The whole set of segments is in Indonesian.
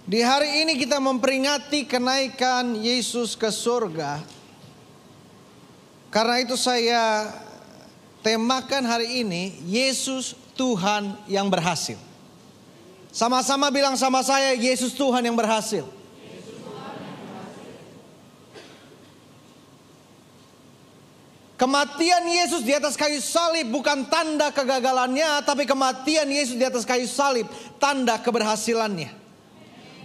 Di hari ini kita memperingati kenaikan Yesus ke surga. Karena itu saya temakan hari ini, Yesus Tuhan yang berhasil. Sama-sama bilang sama saya, Yesus Tuhan yang berhasil. Kematian Yesus di atas kayu salib bukan tanda kegagalannya, tapi kematian Yesus di atas kayu salib tanda keberhasilannya.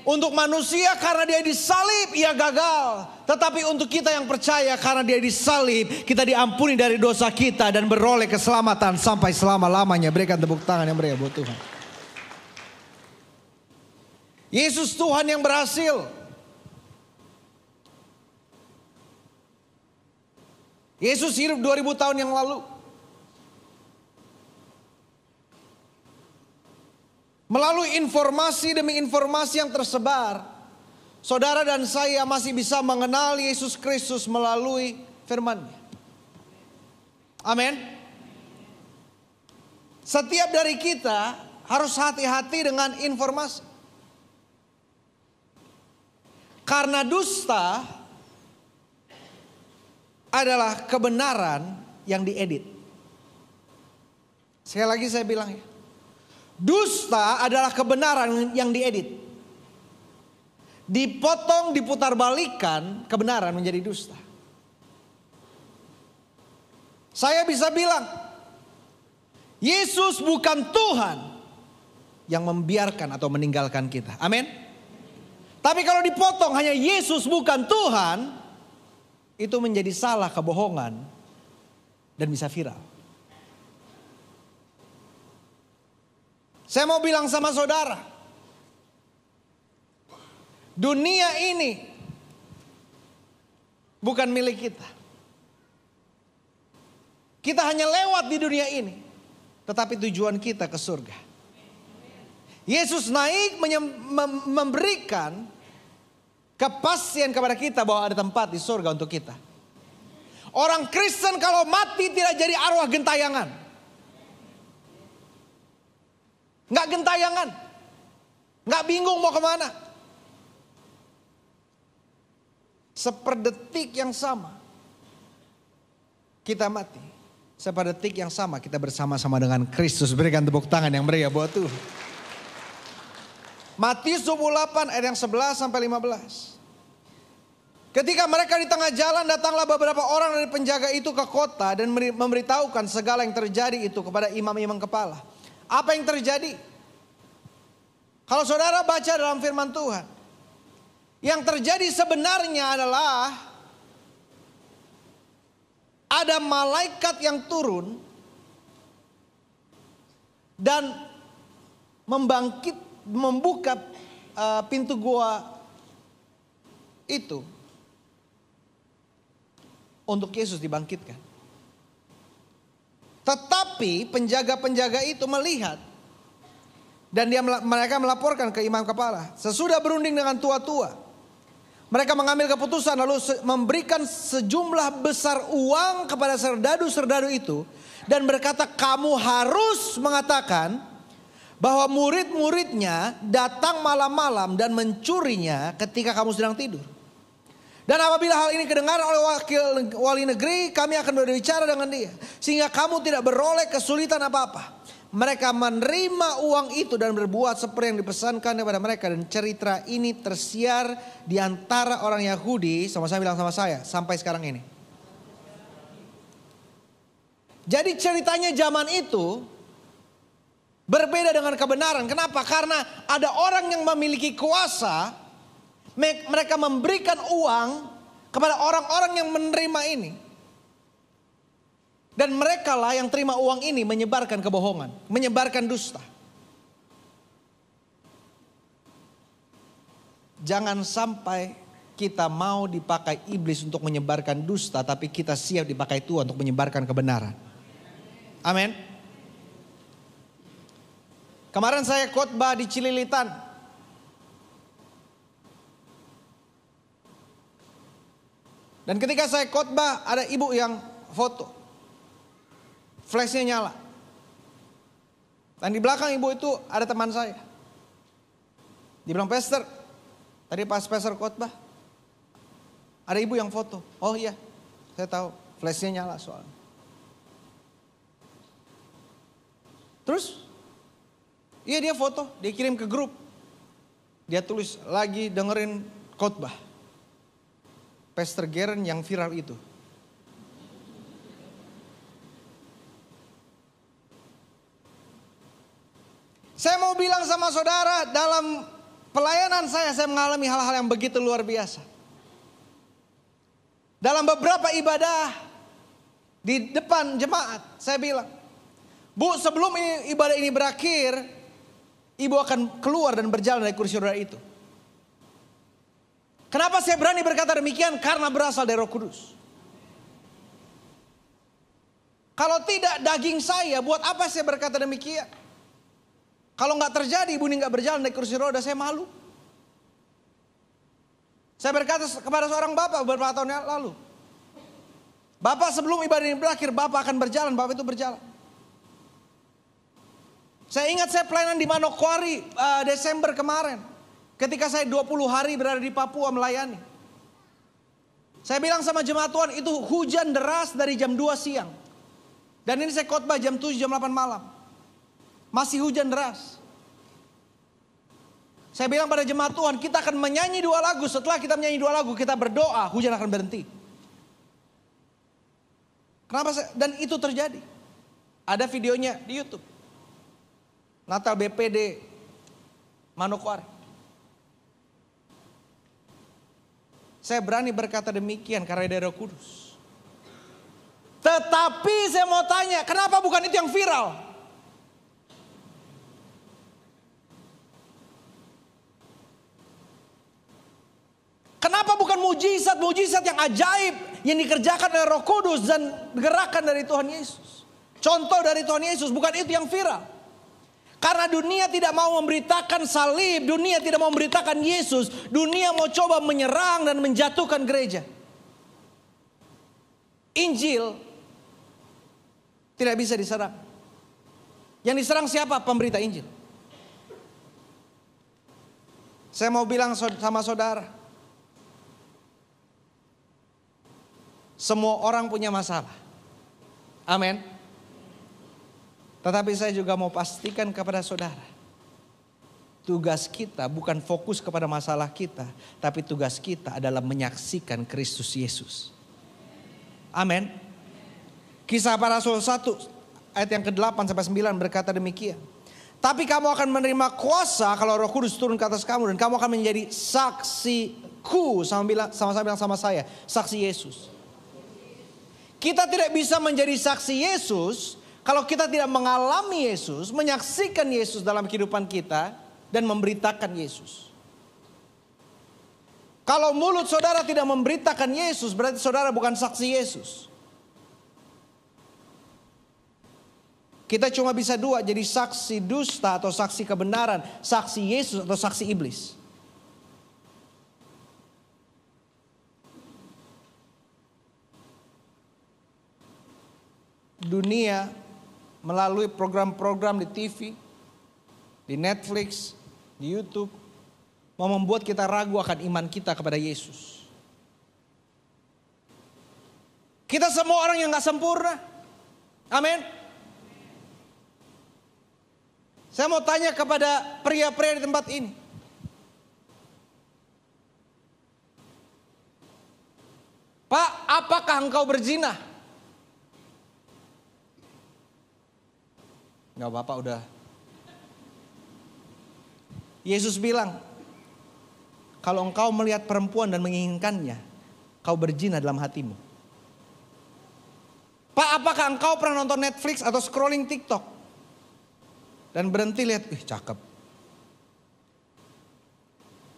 Untuk manusia karena dia disalib ia gagal. Tetapi untuk kita yang percaya karena dia disalib kita diampuni dari dosa kita dan beroleh keselamatan sampai selama-lamanya. Berikan tepuk tangan yang meriah buat Tuhan. Yesus Tuhan yang berhasil. Yesus hidup 2000 tahun yang lalu. Melalui informasi demi informasi yang tersebar, saudara dan saya masih bisa mengenal Yesus Kristus melalui firman-Nya. Amin. Setiap dari kita harus hati-hati dengan informasi. Karena dusta adalah kebenaran yang diedit. Sekali lagi saya bilang ya. Dusta adalah kebenaran yang diedit. Dipotong, diputarbalikan, kebenaran menjadi dusta. Saya bisa bilang, Yesus bukan Tuhan yang membiarkan atau meninggalkan kita. Amin. Tapi kalau dipotong hanya Yesus bukan Tuhan, itu menjadi salah, kebohongan, dan bisa viral. Saya mau bilang sama saudara, dunia ini bukan milik kita. Kita hanya lewat di dunia ini, tetapi tujuan kita ke surga. Yesus naik memberikan kepastian kepada kita bahwa ada tempat di surga untuk kita. Orang Kristen kalau mati tidak jadi arwah gentayangan. Nggak gentayangan. Nggak bingung mau kemana. Seperdetik yang sama kita mati. Seperdetik yang sama kita bersama-sama dengan Kristus. Berikan tepuk tangan yang meriah buat Tuhan. Matius 28 ayat yang 11 sampai 15. Ketika mereka di tengah jalan, datanglah beberapa orang dari penjaga itu ke kota dan memberitahukan segala yang terjadi itu kepada imam-imam kepala. Apa yang terjadi? Kalau saudara baca dalam firman Tuhan, yang terjadi sebenarnya adalah ada malaikat yang turun dan membuka pintu gua itu untuk Yesus dibangkitkan. Tetapi penjaga-penjaga itu melihat dan mereka melaporkan ke imam kepala. Sesudah berunding dengan tua-tua, mereka mengambil keputusan lalu memberikan sejumlah besar uang kepada serdadu-serdadu itu dan berkata, kamu harus mengatakan bahwa murid-muridnya datang malam-malam dan mencurinya ketika kamu sedang tidur. Dan apabila hal ini kedengaran oleh wakil wali negeri, kami akan berbicara dengan dia, sehingga kamu tidak beroleh kesulitan apa-apa. Mereka menerima uang itu dan berbuat seperti yang dipesankan kepada mereka. Dan cerita ini tersiar di antara orang Yahudi, sama-sama bilang sama saya, sampai sekarang ini. Jadi ceritanya zaman itu berbeda dengan kebenaran. Kenapa? Karena ada orang yang memiliki kuasa. Mereka memberikan uang kepada orang-orang yang menerima ini. Dan mereka lah yang terima uang ini menyebarkan kebohongan, menyebarkan dusta. Jangan sampai kita mau dipakai iblis untuk menyebarkan dusta, tapi kita siap dipakai Tuhan untuk menyebarkan kebenaran. Amin. Kemarin saya khotbah di Cililitan. Dan ketika saya khotbah ada ibu yang foto. Flashnya nyala. Dan di belakang ibu itu ada teman saya. Dia bilang, Pastor, Tadi pas pastor khotbah, ada ibu yang foto. Oh iya, saya tahu, flashnya nyala soalnya. Terus, iya dia foto, dia kirim ke grup. Dia tulis lagi dengerin khotbah. Pastor Geren yang viral itu. Saya mau bilang sama saudara, dalam pelayanan saya mengalami hal-hal yang begitu luar biasa. Dalam beberapa ibadah di depan jemaat, saya bilang, Bu, sebelum ibadah ini berakhir, Ibu akan keluar dan berjalan dari kursi roda itu. Kenapa saya berani berkata demikian? Karena berasal dari Roh Kudus. Kalau tidak daging saya, buat apa saya berkata demikian? Kalau nggak terjadi, ibu ini nggak berjalan dari kursi roda, saya malu. Saya berkata kepada seorang bapak beberapa tahun yang lalu, Bapak sebelum ibadah ini berakhir, Bapak akan berjalan, Bapak itu berjalan. Saya ingat saya pelayanan di Manokwari Desember kemarin. Ketika saya 20 hari berada di Papua melayani. Saya bilang sama jemaat Tuhan, itu hujan deras dari jam 2 siang. Dan ini saya khotbah jam 7, jam 8 malam. Masih hujan deras. Saya bilang pada jemaat Tuhan, kita akan menyanyi 2 lagu. Setelah kita menyanyi 2 lagu, kita berdoa, hujan akan berhenti. Kenapa? Dan itu terjadi. Ada videonya di YouTube. Natal BPD Manokwari. Saya berani berkata demikian karena dari Roh Kudus. Tetapi saya mau tanya, kenapa bukan itu yang viral? Kenapa bukan mujizat-mujizat yang ajaib yang dikerjakan oleh Roh Kudus dan gerakan dari Tuhan Yesus? Contoh dari Tuhan Yesus, bukan itu yang viral. Karena dunia tidak mau memberitakan salib, dunia tidak mau memberitakan Yesus, dunia mau coba menyerang dan menjatuhkan gereja. Injil tidak bisa diserang. Yang diserang siapa? Pemberita Injil. Saya mau bilang sama saudara, semua orang punya masalah. Amin. Tetapi saya juga mau pastikan kepada saudara, tugas kita bukan fokus kepada masalah kita, tapi tugas kita adalah menyaksikan Kristus Yesus. Amin. Kisah para Rasul 1 ayat yang ke-8 sampai 9 berkata demikian. Tapi kamu akan menerima kuasa kalau Roh Kudus turun ke atas kamu, dan kamu akan menjadi saksiku. Sama-sama bilang sama saya, saksi Yesus. Kita tidak bisa menjadi saksi Yesus kalau kita tidak mengalami Yesus, menyaksikan Yesus dalam kehidupan kita dan memberitakan Yesus. Kalau mulut saudara tidak memberitakan Yesus, berarti saudara bukan saksi Yesus. Kita cuma bisa 2, jadi saksi dusta atau saksi kebenaran, saksi Yesus atau saksi iblis. Dunia melalui program-program di TV, di Netflix, di YouTube, mau membuat kita ragu akan iman kita kepada Yesus. Kita semua orang yang gak sempurna. Amin. Saya mau tanya kepada pria-pria di tempat ini. Pak, apakah engkau berzina? Enggak, Bapak udah. Yesus bilang, kalau engkau melihat perempuan dan menginginkannya, kau berzina dalam hatimu. Pak, apakah engkau pernah nonton Netflix atau scrolling TikTok dan berhenti lihat, cakep.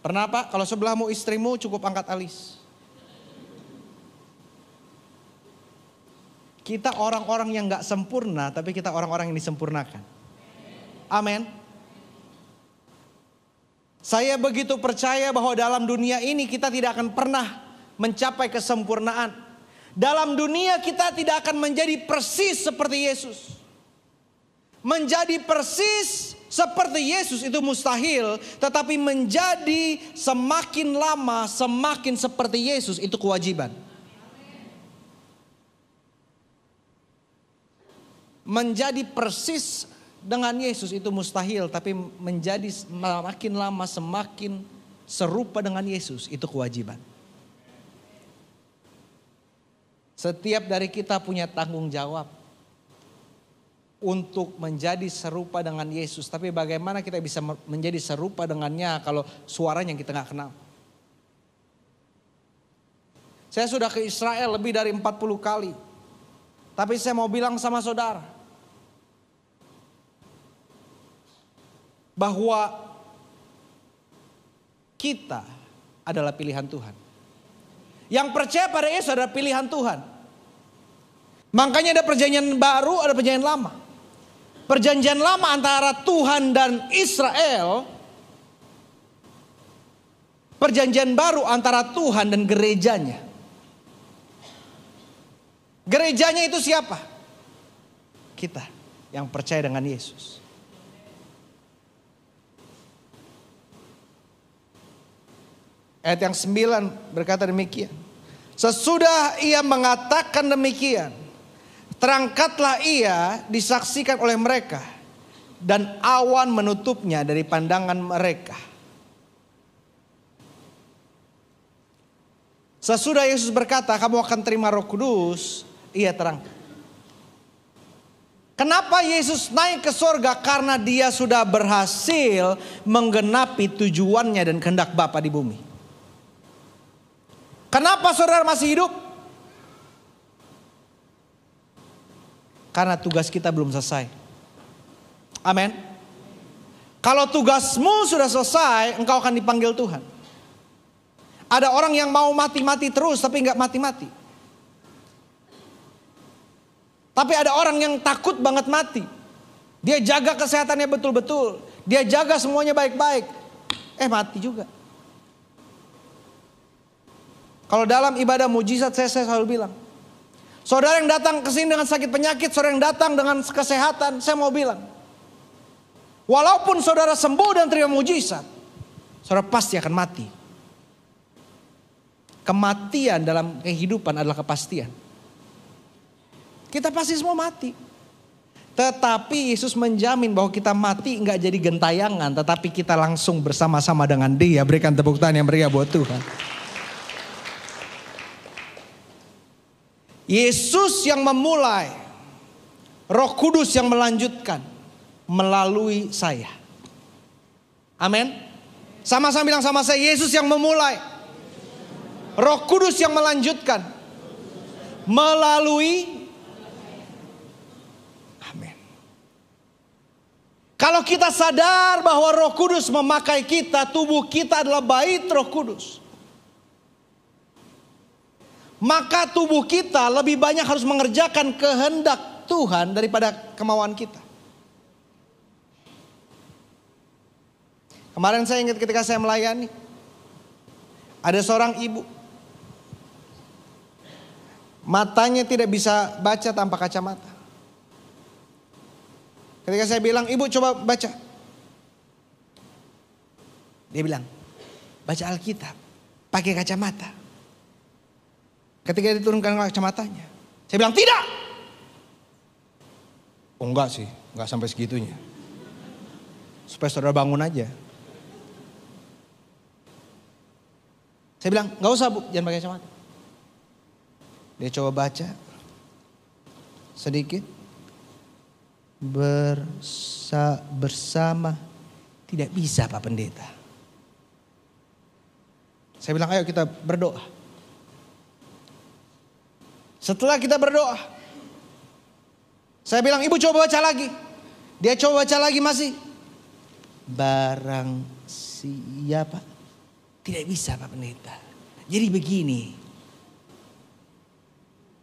Pernah Pak, kalau sebelahmu istrimu cukup angkat alis. Kita orang-orang yang gak sempurna, tapi kita orang-orang yang disempurnakan. Amin. Saya begitu percaya bahwa dalam dunia ini kita tidak akan pernah mencapai kesempurnaan. Dalam dunia kita tidak akan menjadi persis seperti Yesus. Menjadi persis seperti Yesus itu mustahil, tetapi menjadi semakin lama semakin seperti Yesus itu kewajiban. Menjadi persis dengan Yesus itu mustahil, tapi menjadi semakin lama semakin serupa dengan Yesus itu kewajiban. Setiap dari kita punya tanggung jawab untuk menjadi serupa dengan Yesus. Tapi bagaimana kita bisa menjadi serupa dengannya kalau suaranya kita gak kenal. Saya sudah ke Israel lebih dari 40 kali. Tapi saya mau bilang sama saudara, bahwa kita adalah pilihan Tuhan. Yang percaya pada Yesus adalah pilihan Tuhan. Makanya ada perjanjian baru, ada perjanjian lama. Perjanjian lama antara Tuhan dan Israel. Perjanjian baru antara Tuhan dan gerejanya. Gerejanya itu siapa? Kita yang percaya dengan Yesus. Ayat yang 9 berkata demikian. Sesudah ia mengatakan demikian, terangkatlah ia disaksikan oleh mereka, dan awan menutupnya dari pandangan mereka. Sesudah Yesus berkata, kamu akan terima Roh Kudus, ia terangkat. Kenapa Yesus naik ke sorga? Karena dia sudah berhasil menggenapi tujuannya dan kehendak Bapa di bumi. Kenapa saudara masih hidup? Karena tugas kita belum selesai. Amin. Kalau tugasmu sudah selesai, engkau akan dipanggil Tuhan. Ada orang yang mau mati-mati terus tapi nggak mati-mati. Tapi ada orang yang takut banget mati. Dia jaga kesehatannya betul-betul. Dia jaga semuanya baik-baik. Mati juga. Kalau dalam ibadah mujizat saya selalu bilang, saudara yang datang ke sini dengan sakit penyakit, saudara yang datang dengan kesehatan, saya mau bilang, walaupun saudara sembuh dan terima mujizat, saudara pasti akan mati. Kematian dalam kehidupan adalah kepastian. Kita pasti semua mati. Tetapi Yesus menjamin bahwa kita mati enggak jadi gentayangan, tetapi kita langsung bersama-sama dengan Dia. Berikan tepuk tangan yang meriah buat Tuhan. Yesus yang memulai, Roh Kudus yang melanjutkan melalui saya. Amin. Sama-sama bilang sama saya, Yesus yang memulai, Roh Kudus yang melanjutkan melalui. Amin. Kalau kita sadar bahwa Roh Kudus memakai kita, tubuh kita adalah bait Roh Kudus, maka tubuh kita lebih banyak harus mengerjakan kehendak Tuhan daripada kemauan kita. Kemarin saya ingat ketika saya melayani, ada seorang ibu, matanya tidak bisa baca tanpa kacamata. Ketika saya bilang, ibu coba baca, dia bilang, baca Alkitab pakai kacamata. Ketika diturunkan kacamatanya, saya bilang tidak. Oh enggak sih, enggak sampai segitunya. Supaya saudara bangun aja. Saya bilang enggak usah bu, jangan pakai kacamata. Dia coba baca sedikit. Bersama tidak bisa Pak Pendeta. Saya bilang ayo kita berdoa. Setelah kita berdoa, saya bilang ibu coba baca lagi. Dia coba baca lagi masih. Barang siapa tidak bisa Pak Pendeta. Jadi begini.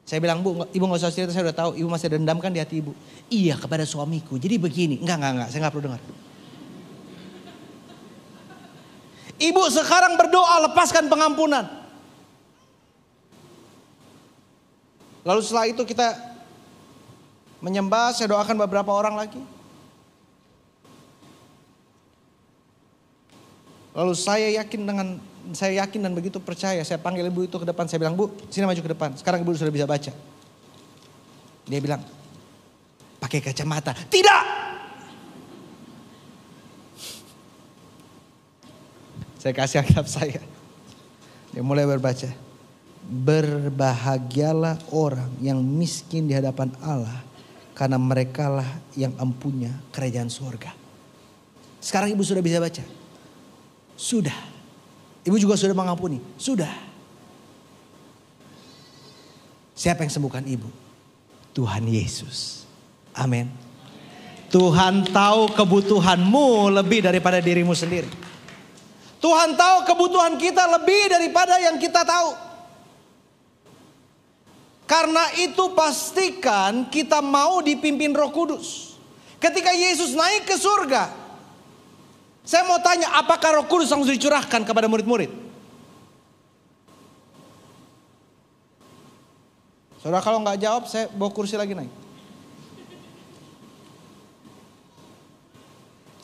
Saya bilang bu, ibu gak usah cerita, saya udah tahu. Ibu masih dendamkan di hati ibu. Iya kepada suamiku, jadi begini. Enggak, saya gak perlu dengar. Ibu sekarang berdoa lepaskan pengampunan. Lalu setelah itu kita menyembah, saya doakan beberapa orang lagi. Lalu saya yakin dan begitu percaya. Saya panggil ibu itu ke depan. Saya bilang, Bu, sini maju ke depan. Sekarang ibu sudah bisa baca. Dia bilang, pakai kacamata. Tidak. Saya kasih Alkitab saya. Dia mulai berbaca. Berbahagialah orang yang miskin di hadapan Allah, karena merekalah yang empunya kerajaan surga. Sekarang ibu sudah bisa baca. Sudah. Ibu juga sudah mengampuni. Sudah. Siapa yang sembuhkan ibu? Tuhan Yesus. Amin. Tuhan tahu kebutuhanmu lebih daripada dirimu sendiri. Tuhan tahu kebutuhan kita lebih daripada yang kita tahu. Karena itu pastikan kita mau dipimpin Roh Kudus. Ketika Yesus naik ke surga, saya mau tanya, apakah Roh Kudus langsung dicurahkan kepada murid-murid? Saudara kalau nggak jawab, saya bawa kursi lagi naik.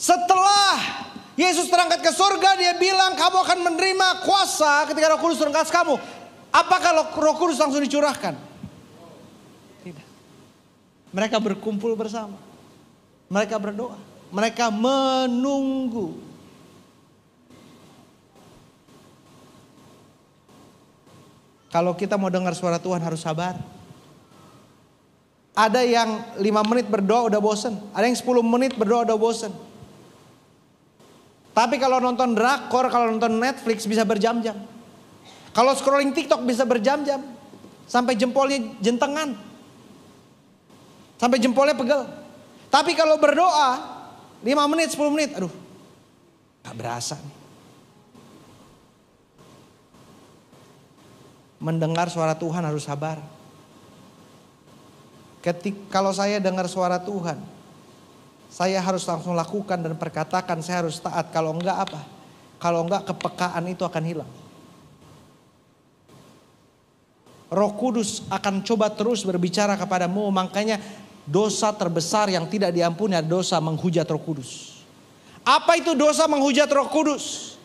Setelah Yesus terangkat ke surga, dia bilang kamu akan menerima kuasa ketika Roh Kudus turun ke atas kamu. Apakah Roh Kudus langsung dicurahkan? Tidak. Mereka berkumpul bersama. Mereka berdoa. Mereka menunggu. Kalau kita mau dengar suara Tuhan harus sabar. Ada yang 5 menit berdoa udah bosen. Ada yang 10 menit berdoa udah bosen. Tapi kalau nonton drakor, kalau nonton Netflix bisa berjam-jam. Kalau scrolling TikTok bisa berjam-jam. Sampai jempolnya jentengan. Sampai jempolnya pegel. Tapi kalau berdoa 5 menit, 10 menit, aduh gak berasa nih. Mendengar suara Tuhan harus sabar. Kalau saya dengar suara Tuhan, saya harus langsung lakukan dan perkatakan, saya harus taat. Kalau enggak apa? Kalau enggak kepekaan itu akan hilang. Roh Kudus akan coba terus berbicara kepadamu. Makanya dosa terbesar yang tidak diampuni adalah dosa menghujat Roh Kudus. Apa itu dosa menghujat Roh Kudus?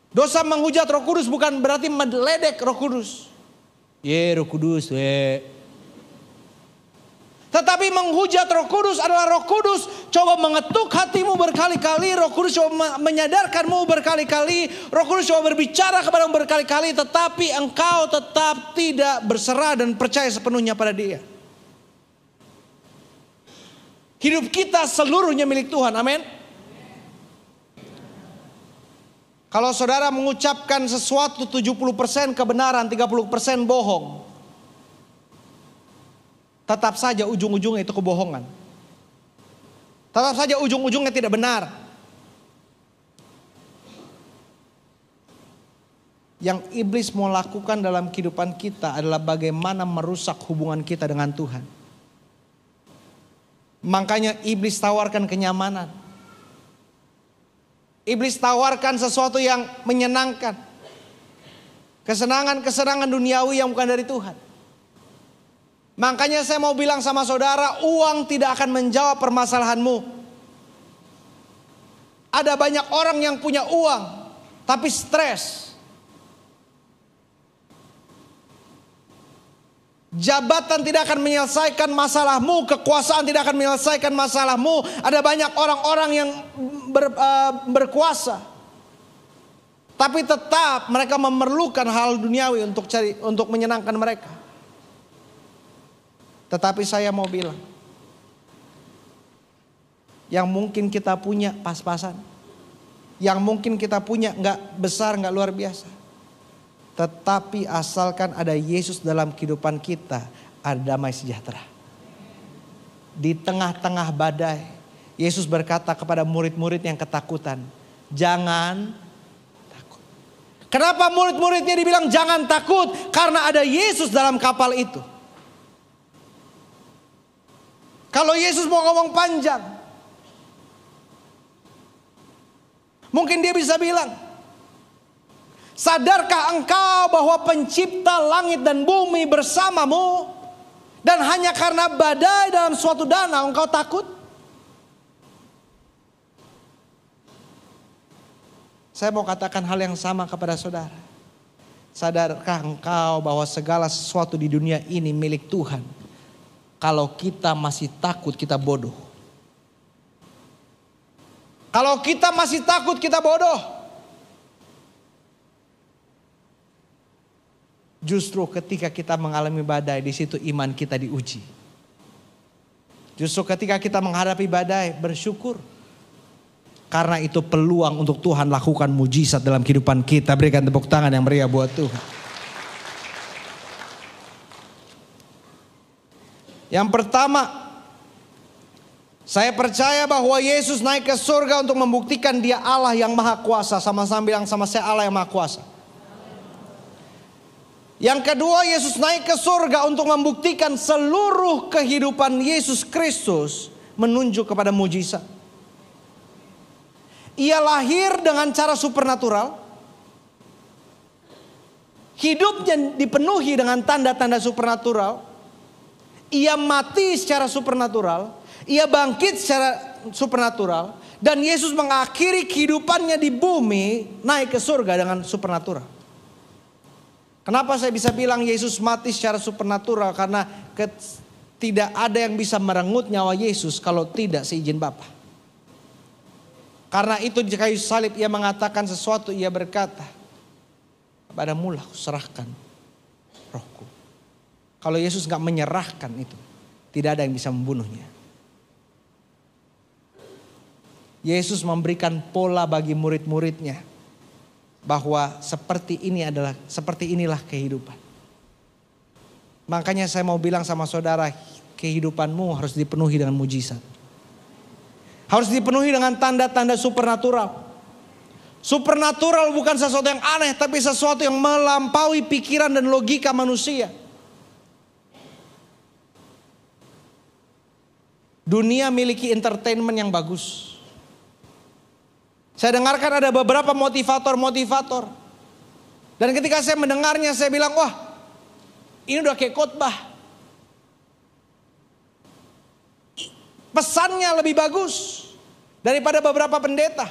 Dosa menghujat Roh Kudus bukan berarti meledek Roh Kudus. Roh Kudus, Tetapi menghujat Roh Kudus adalah Roh Kudus coba mengetuk hatimu berkali-kali. Roh Kudus coba menyadarkanmu berkali-kali. Roh Kudus coba berbicara kepadamu berkali-kali. Tetapi engkau tetap tidak berserah dan percaya sepenuhnya pada Dia. Hidup kita seluruhnya milik Tuhan. Amin. Kalau saudara mengucapkan sesuatu 70% kebenaran, 30% bohong, tetap saja ujung-ujungnya itu kebohongan. Tetap saja ujung-ujungnya tidak benar. Yang iblis mau lakukan dalam kehidupan kita adalah bagaimana merusak hubungan kita dengan Tuhan. Makanya iblis tawarkan kenyamanan. Iblis tawarkan sesuatu yang menyenangkan. Kesenangan-kesenangan duniawi yang bukan dari Tuhan. Makanya saya mau bilang sama saudara, uang tidak akan menjawab permasalahanmu. Ada banyak orang yang punya uang, tapi stres. Jabatan tidak akan menyelesaikan masalahmu, kekuasaan tidak akan menyelesaikan masalahmu. Ada banyak orang-orang yang berkuasa, tapi tetap mereka memerlukan hal duniawi untuk menyenangkan mereka. Tetapi saya mau bilang, yang mungkin kita punya pas-pasan, yang mungkin kita punya nggak besar, nggak luar biasa. Tetapi asalkan ada Yesus dalam kehidupan kita, ada damai sejahtera. Di tengah-tengah badai, Yesus berkata kepada murid-murid yang ketakutan, jangan takut. Kenapa murid-muridnya dibilang jangan takut? Karena ada Yesus dalam kapal itu. Kalau Yesus mau ngomong panjang, mungkin dia bisa bilang, sadarkah engkau bahwa pencipta langit dan bumi bersamamu, dan hanya karena badai dalam suatu danau engkau takut? Saya mau katakan hal yang sama kepada saudara. Sadarkah engkau bahwa segala sesuatu di dunia ini milik Tuhan? Kalau kita masih takut, kita bodoh. Kalau kita masih takut, kita bodoh. Justru ketika kita mengalami badai, di situ iman kita diuji. Justru ketika kita menghadapi badai, bersyukur. Karena itu peluang untuk Tuhan lakukan mujizat dalam kehidupan kita. Berikan tepuk tangan yang meriah buat Tuhan. Yang pertama, saya percaya bahwa Yesus naik ke surga untuk membuktikan Dia Allah yang maha kuasa. Sama-sama bilang sama saya, Allah yang maha kuasa. Yang kedua, Yesus naik ke surga untuk membuktikan seluruh kehidupan Yesus Kristus menunjuk kepada mujizat. Ia lahir dengan cara supernatural. Hidupnya dipenuhi dengan tanda-tanda supernatural. Ia mati secara supernatural. Ia bangkit secara supernatural. Dan Yesus mengakhiri kehidupannya di bumi naik ke surga dengan supernatural. Kenapa saya bisa bilang Yesus mati secara supernatural? Karena tidak ada yang bisa merenggut nyawa Yesus kalau tidak seizin Bapa. Karena itu di kayu salib Ia mengatakan sesuatu. Ia berkata, kepadamulah kuserahkan rohku. Kalau Yesus gak menyerahkan itu, tidak ada yang bisa membunuhnya. Yesus memberikan pola bagi murid-muridnya, bahwa seperti inilah kehidupan. Makanya saya mau bilang sama saudara, kehidupanmu harus dipenuhi dengan mujizat. Harus dipenuhi dengan tanda-tanda supernatural. Supernatural bukan sesuatu yang aneh, tapi sesuatu yang melampaui pikiran dan logika manusia. Dunia miliki entertainment yang bagus. Saya dengarkan ada beberapa motivator. Dan ketika saya mendengarnya, saya bilang, wah, ini udah kayak khotbah. Pesannya lebih bagus daripada beberapa pendeta.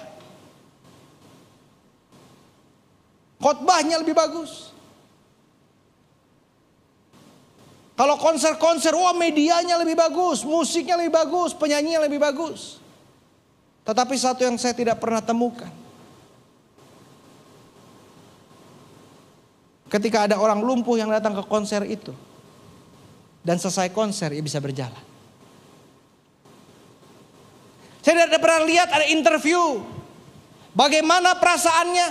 Khotbahnya lebih bagus. Kalau konser-konser, wah medianya lebih bagus, musiknya lebih bagus, penyanyinya lebih bagus. Tetapi satu yang saya tidak pernah temukan. Ketika ada orang lumpuh yang datang ke konser itu. Dan selesai konser, ia bisa berjalan. Saya tidak pernah lihat ada interview. Bagaimana perasaannya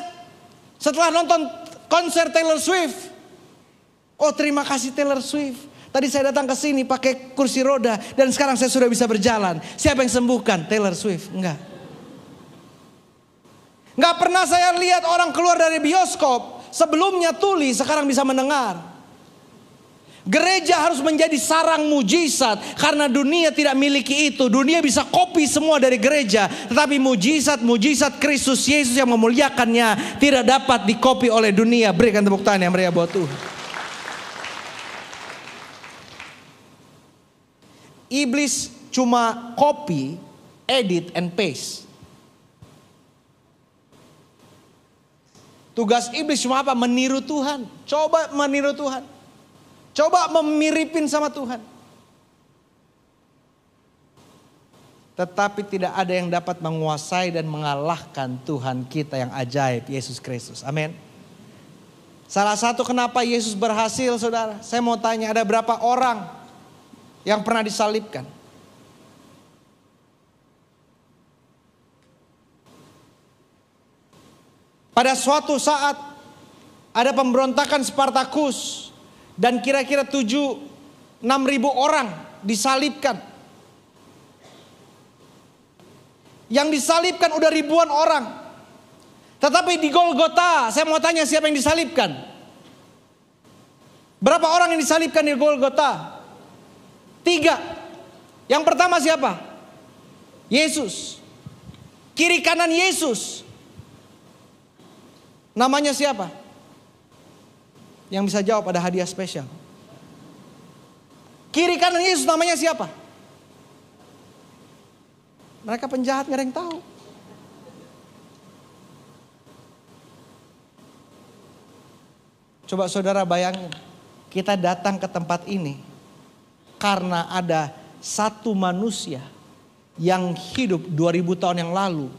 setelah nonton konser Taylor Swift. Oh, terima kasih Taylor Swift. Tadi saya datang ke sini pakai kursi roda dan sekarang saya sudah bisa berjalan. Siapa yang sembuhkan? Taylor Swift. Enggak. Enggak pernah saya lihat orang keluar dari bioskop, sebelumnya tuli, sekarang bisa mendengar. Gereja harus menjadi sarang mujizat karena dunia tidak miliki itu. Dunia bisa copy semua dari gereja, tetapi mujizat Kristus Yesus yang memuliakannya tidak dapat dikopi oleh dunia. Berikan tepuk tangan yang meriah buat Tuhan. Iblis cuma copy, edit, and paste. Tugas iblis cuma apa? Meniru Tuhan. Coba meniru Tuhan. Coba memiripin sama Tuhan. Tetapi tidak ada yang dapat menguasai dan mengalahkan Tuhan kita yang ajaib, Yesus Kristus. Amin. Salah satu kenapa Yesus berhasil, saudara. Saya mau tanya, ada berapa orang yang pernah disalibkan? Pada suatu saat ada pemberontakan Spartakus. Dan kira-kira 6.000 orang disalibkan. Yang disalibkan udah ribuan orang. Tetapi di Golgota, saya mau tanya siapa yang disalibkan? Berapa orang yang disalibkan di Golgota? 3. Yang pertama siapa? Yesus. Kiri kanan Yesus. Namanya siapa? Yang bisa jawab ada hadiah spesial. Kiri kanan Yesus namanya siapa? Mereka penjahat, gak ada yang tahu. Coba saudara bayangin, kita datang ke tempat ini karena ada satu manusia yang hidup 2000 tahun yang lalu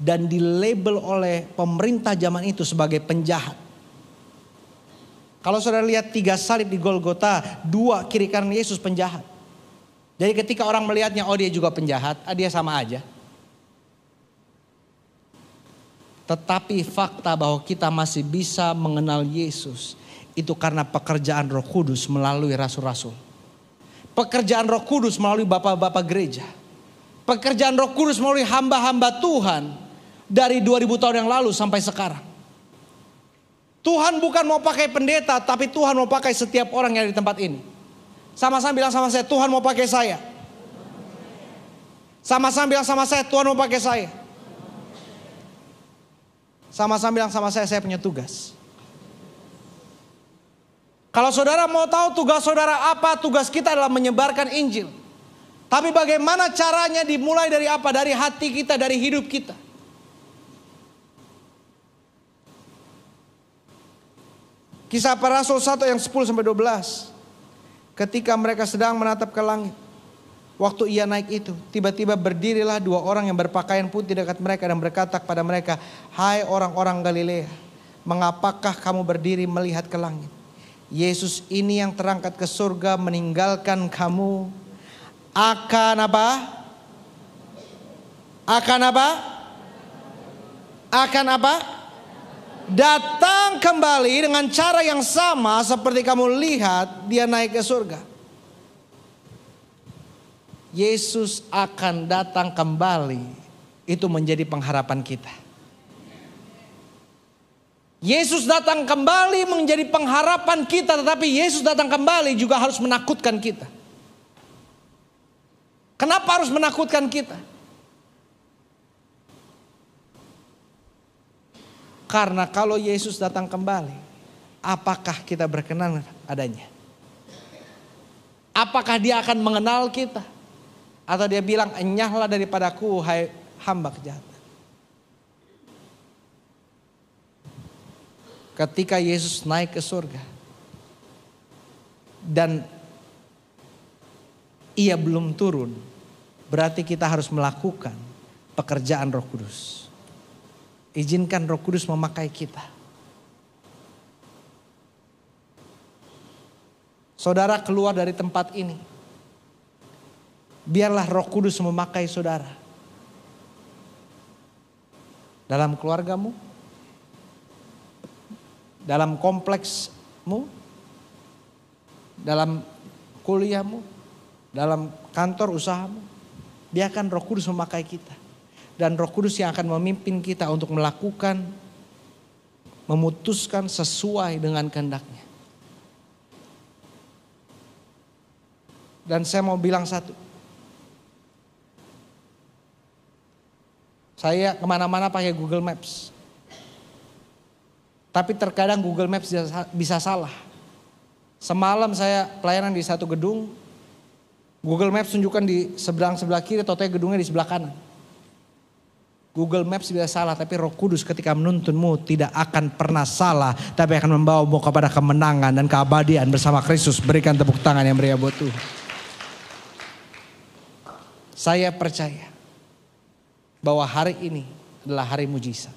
dan dilabel oleh pemerintah zaman itu sebagai penjahat. Kalau saudara lihat 3 salib di Golgota, 2 kiri kanan Yesus penjahat. Jadi ketika orang melihatnya, oh dia juga penjahat, dia sama aja. Tetapi fakta bahwa kita masih bisa mengenal Yesus itu karena pekerjaan Roh Kudus melalui rasul-rasul. Pekerjaan Roh Kudus melalui bapak-bapak gereja. Pekerjaan Roh Kudus melalui hamba-hamba Tuhan dari 2000 tahun yang lalu sampai sekarang. Tuhan bukan mau pakai pendeta, tapi Tuhan mau pakai setiap orang yang ada di tempat ini. Sama-sama bilang sama saya, Tuhan mau pakai saya. Sama-sama bilang sama saya, Tuhan mau pakai saya. Sama-sama bilang sama saya punya tugas. Kalau saudara mau tahu tugas saudara apa, tugas kita adalah menyebarkan Injil. Tapi bagaimana caranya dimulai dari apa? Dari hati kita, dari hidup kita. Kisah Para Rasul 1 ayat 10-12. Ketika mereka sedang menatap ke langit, waktu ia naik itu, tiba-tiba berdirilah 2 orang yang berpakaian putih dekat mereka dan berkata kepada mereka, "Hai orang-orang Galilea, mengapakah kamu berdiri melihat ke langit? Yesus ini yang terangkat ke surga meninggalkan kamu akan apa? Akan apa? Akan apa? Datang kembali dengan cara yang sama seperti kamu lihat dia naik ke surga." Yesus akan datang kembali, itu menjadi pengharapan kita. Yesus datang kembali menjadi pengharapan kita, tetapi Yesus datang kembali juga harus menakutkan kita. Kenapa harus menakutkan kita? Karena kalau Yesus datang kembali, apakah kita berkenan adanya? Apakah dia akan mengenal kita? Atau dia bilang, "Enyahlah daripadaku hai hamba kejahatan." Ketika Yesus naik ke surga dan ia belum turun, berarti kita harus melakukan pekerjaan Roh Kudus. Izinkan Roh Kudus memakai kita. Saudara keluar dari tempat ini, biarlah Roh Kudus memakai saudara. Dalam keluargamu, dalam kompleksmu, dalam kuliahmu, dalam kantor usahamu. Biarkan Roh Kudus memakai kita. Dan Roh Kudus yang akan memimpin kita untuk melakukan, memutuskan sesuai dengan kehendaknya. Dan saya mau bilang satu. Saya kemana-mana pakai Google Maps. Tapi terkadang Google Maps bisa salah. Semalam saya pelayanan di satu gedung. Google Maps tunjukkan di sebelah kiri, totalnya gedungnya di sebelah kanan. Google Maps bisa salah, tapi Roh Kudus ketika menuntunmu tidak akan pernah salah. Tapi akan membawamu kepada kemenangan dan keabadian bersama Kristus. Berikan tepuk tangan yang meriah buat Tuhan. Saya percaya bahwa hari ini adalah hari mujizat.